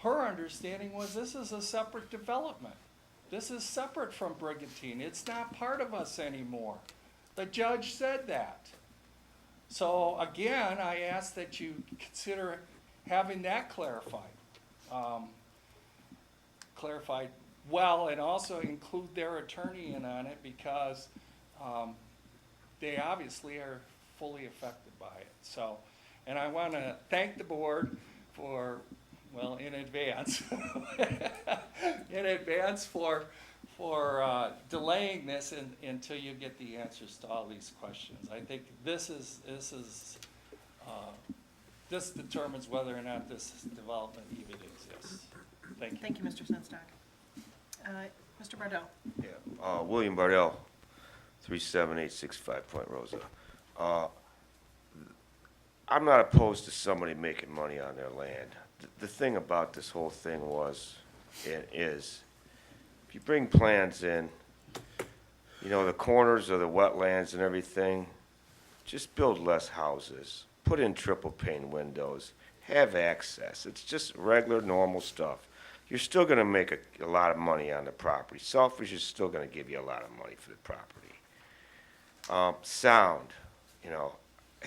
her understanding was this is a separate development. This is separate from Brigantine. It's not part of us anymore. The judge said that. So again, I ask that you consider having that clarified. Clarified well, and also include their attorney in on it because they obviously are fully affected by it. So, and I want to thank the board for, well, in advance, for delaying this until you get the answers to all these questions. I think this determines whether or not this development even exists. Thank you. Thank you, Mr. Senstock. Mr. Bardell? Yeah, William Bardell, 37865 Point Rosa. I'm not opposed to somebody making money on their land. The thing about this whole thing was, and is, if you bring plans in, the corners of the wetlands and everything, just build less houses, put in triple pane windows, have access. It's just regular, normal stuff. You're still gonna make a lot of money on the property. Selfridge is still gonna give you a lot of money for the property. Sound, you know,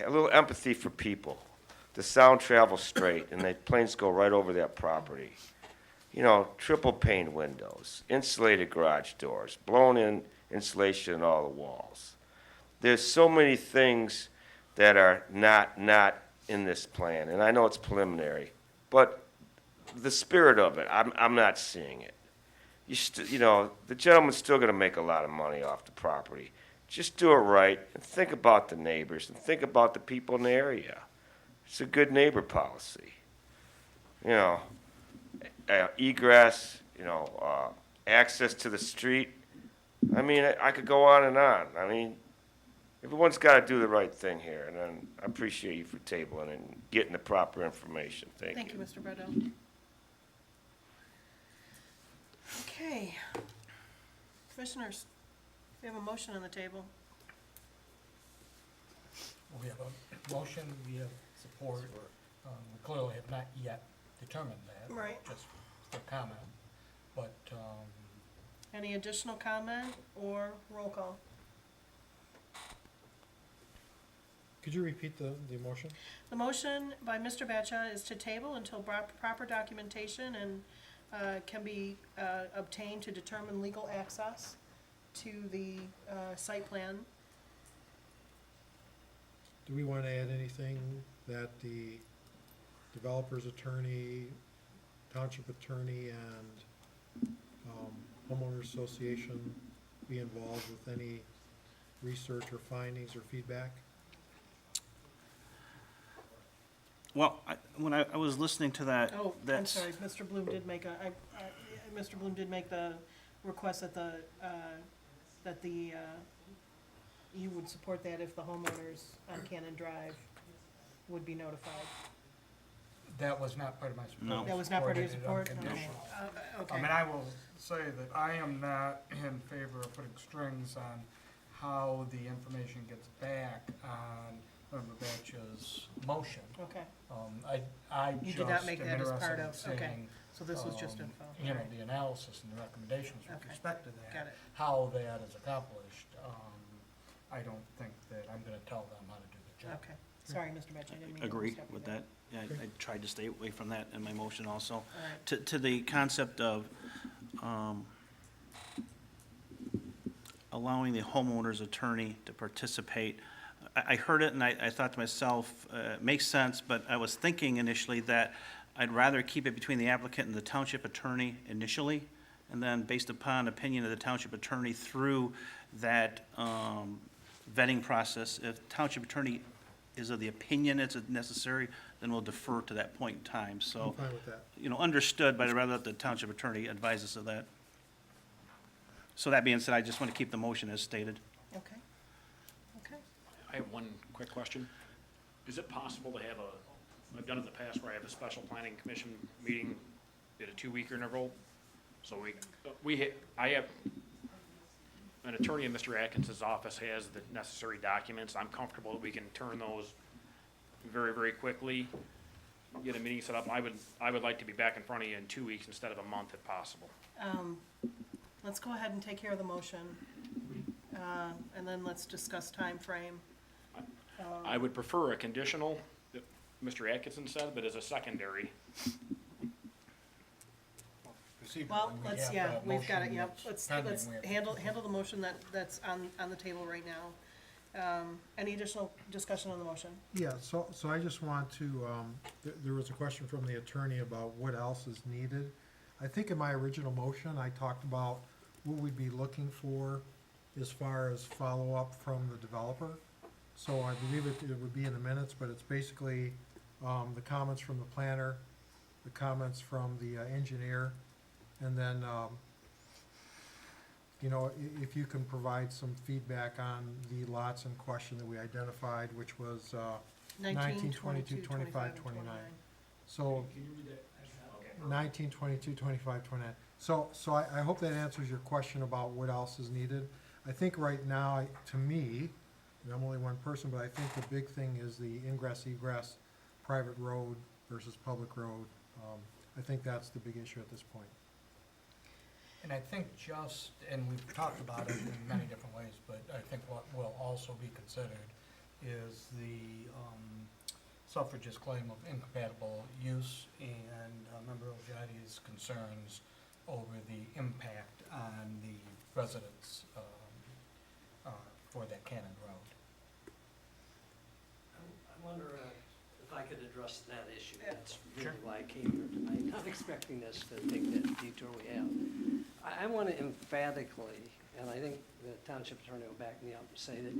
a little empathy for people. The sound travels straight, and the planes go right over that property. You know, triple pane windows, insulated garage doors, blown-in insulation in all the walls. There's so many things that are not in this plan, and I know it's preliminary, but the spirit of it, I'm not seeing it. You know, the gentleman's still gonna make a lot of money off the property. Just do it right, and think about the neighbors, and think about the people in the area. It's a good neighbor policy. You know, egress, you know, access to the street. I mean, I could go on and on. I mean, everyone's gotta do the right thing here, and I appreciate you for tabling and getting the proper information. Thank you. Thank you, Mr. Brado. Okay. Commissioners, we have a motion on the table. We have a motion, we have support. We clearly have not yet determined that. Right. Just for comment, but, Any additional comment or roll call? Could you repeat the motion? The motion by Mr. Batcha is to table until proper documentation and can be obtained to determine legal access to the site plan. Do we want to add anything that the developer's attorney, township attorney, and homeowners association be involved with any research or findings or feedback? Well, when I was listening to that, Oh, I'm that's, sorry, Mr. Bloom did make Mr. Bloom did make the request that you would support that if the homeowners on Cannon Drive would be notified. that was not part of my support. No. That was not part of your support? Supported it unconditional. Okay. I mean, I will say that I am not in favor of putting strings on how the information gets back on Member Batch's motion. Okay, I You just did not make am that as interested part in of- okay. seeing, so this was just info. you know, the analysis and the recommendations with Okay. respect to that. Got it. How that is accomplished. I don't think that I'm gonna tell them how to do the job. Okay, sorry, Mr. Batch, I didn't mean to agree step you with there. that. Yeah, I tried to stay away from that in my motion also. All right. To the concept of allowing the homeowner's attorney to participate, I heard it and I thought to myself, it makes sense, but I was thinking initially that I'd rather keep it between the applicant and the township attorney initially, and then based upon opinion of the township attorney through that vetting process, if township attorney is of the opinion it's necessary, then we'll defer to that point in time. I'm So, fine with that. you know, understood, but I'd rather let the township attorney advise us of that. So that being said, I just want to keep the motion as stated. Okay, okay. I have one quick question. Is it possible to have I've done it in the past where I have a special planning commission meeting at a 2-week interval? So I have, an attorney in Mr. Atkinson's office has the necessary documents. I'm comfortable that we can turn those very, very quickly, get a meeting set up. I would like to be back in front of you in 2 weeks instead of a month if possible. Let's go ahead and take care of the motion, and then let's discuss time frame. I would prefer a conditional, that Mr. Atkinson said, but as a secondary. Well, let's, yeah, we've got it, yep, let's handle the motion that's on the table right now. Any additional discussion on the motion? Yeah, so I just want to, there was a question from the attorney about what else is needed. I think in my original motion, I talked about what we'd be looking for as far as follow-up from the developer. So I believe it would be in the minutes, but it's basically, the comments from the planner, the comments from the engineer, and then, you know, if you can provide some feedback on the lots in question that we identified, which was 19, 22, 25, 29. So 19, 22, 25, 29. So I hope that answers your question about what else is needed. I think right now, to me, and I'm only one person, but I think the big thing is the ingress egress, private road, versus public road. I think that's the big issue at this point. And I think and we've talked about it in many different ways, but I think what will also be considered is the suffragist claim of incompatible use and Member Ojadi's concerns over the impact on the residents for that Cannon Road. I wonder if I could address that issue. That's really why I came here tonight, not expecting this to take that detour we have. I want to emphatically, and I think the township attorney will back me up and say that,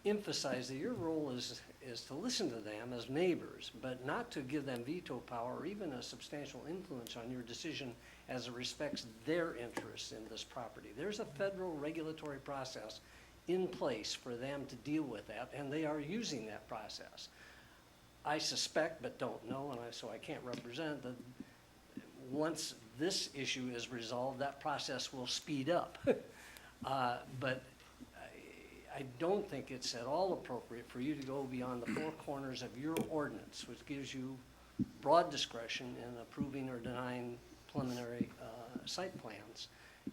emphasize that your role is to listen to them as neighbors, but not to give them veto power or even a substantial influence on your decision as it respects their interests in this property. There's a federal regulatory process in place for them to deal with that, and they are using that process. I suspect, but don't know, and so I can't represent, that once this issue is resolved, that process will speed up. But I don't think it's at all appropriate for you to go beyond the four corners of your ordinance, which gives you broad discretion in approving or denying preliminary site plans,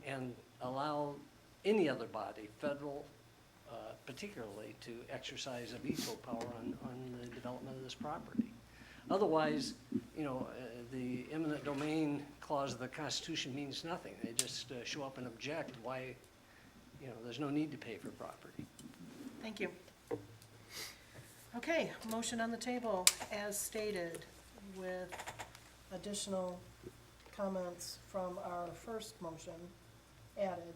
and allow any other body, federal particularly, to exercise a veto power on the development of this property. Otherwise, the eminent domain clause of the Constitution means nothing. They just show up and object why, there's no need to pay for property. Thank you. Okay, motion on the table as stated with additional comments from our first motion added.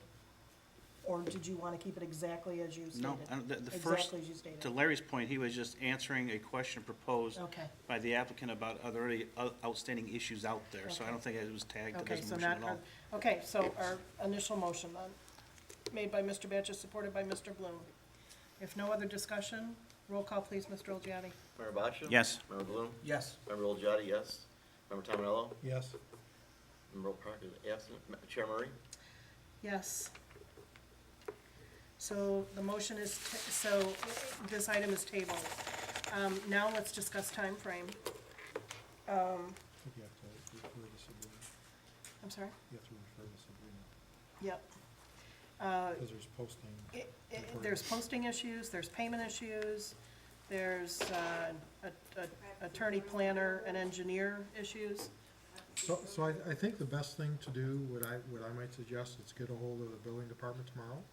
Or did you want to keep it exactly as you stated? No, the first, Exactly as you stated. to Larry's point, he was just answering a question proposed Okay. by the applicant about are there any outstanding issues out there, so I Okay. don't think it was tagged to Okay, this so motion not, at all. okay, so our initial motion then, made by Mr. Batchis, supported by Mr. Bloom. If no other discussion, roll call please, Mr. Olgiati. Member Boccia? Yes. Member Bloom? Yes. Member Olgiati, yes. Member Tominello? Yes? Member Parker is absent. Chair Murray? Yes. So the motion is, so this item is tabled. Now let's discuss timeframe. I think you have to refer this agreement. I'm sorry? You have to refer this agreement, Yep. because there's posting. There's posting issues, there's payment issues, there's attorney, planner, and engineer issues. So I think the best thing to do, what I might suggest, is get a hold of the building department tomorrow.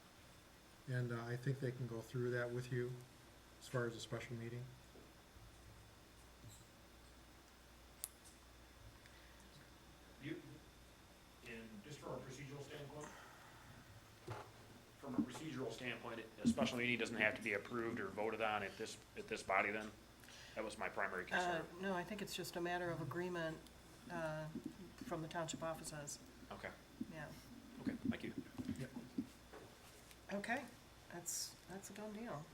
And I think they can go through that with you as far as a special meeting. Just from a procedural standpoint, a special meeting doesn't have to be approved or voted on at this body then? That was my primary concern. No, I think it's just a matter of agreement from the township offices, Okay, yeah. okay, thank you. Okay, that's a done deal.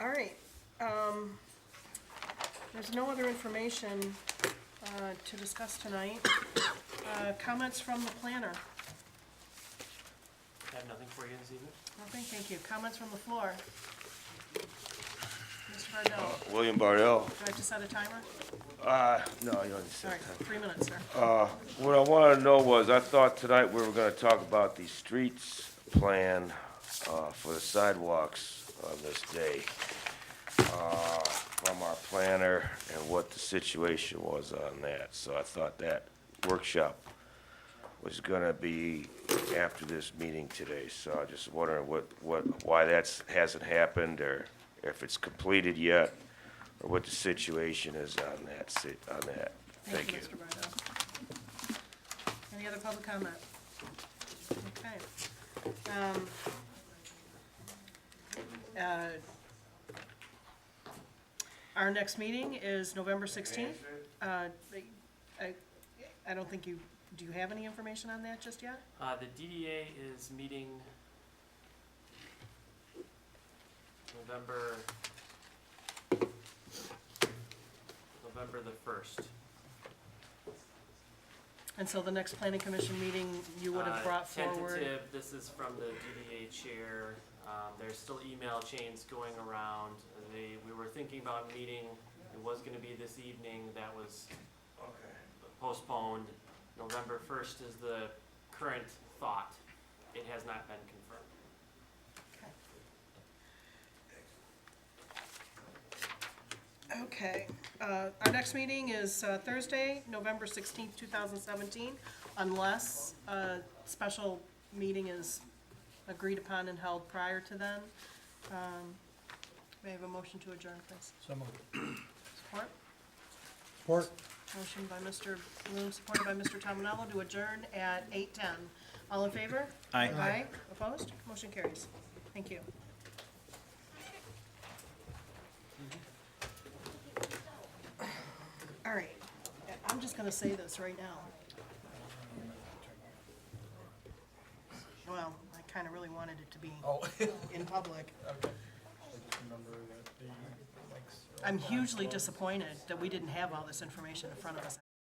All right, there's no other information to discuss tonight. Comments from the planner? I have nothing for you this evening. Nothing, thank you. Comments from the floor? Mr. Bardell, William Bardell. do I have to set a timer? No, you don't need to All say right, that. 3 minutes, sir. What I wanted to know was, I thought tonight we were gonna talk about the streets plan, for the sidewalks on this day, from our planner and what the situation was on that. So I thought that workshop was gonna be after this meeting today. So I'm just wondering why hasn't happened, or if it's completed yet, or what the situation is on that. Thank you. Mr. Bardell. Any other public comment? Okay. Our next meeting is November 16th. I don't think do you have any information on that just yet? The DDA is meeting November the 1st. And so the next planning commission meeting, you would have brought forward? Tentative, this is from the DDA chair. There's still email chains going around. We were thinking about meeting It was gonna be this evening, that was postponed. November 1st is the current thought. It has not been confirmed. Okay, our next meeting is Thursday, November 16th, 2017, unless a special meeting is agreed upon and held prior to then. May I have a motion to adjourn, please? So moved. Support? Support. Motion by Mr. Bloom, supported by Mr. Tominello to adjourn at 8:10. All in favor? Aye. Aye. Opposed? Motion carries. Thank you. All right, I'm just gonna say this right now. Well, I kinda really wanted it to be in public. I'm hugely disappointed that we didn't have all this information in front of us.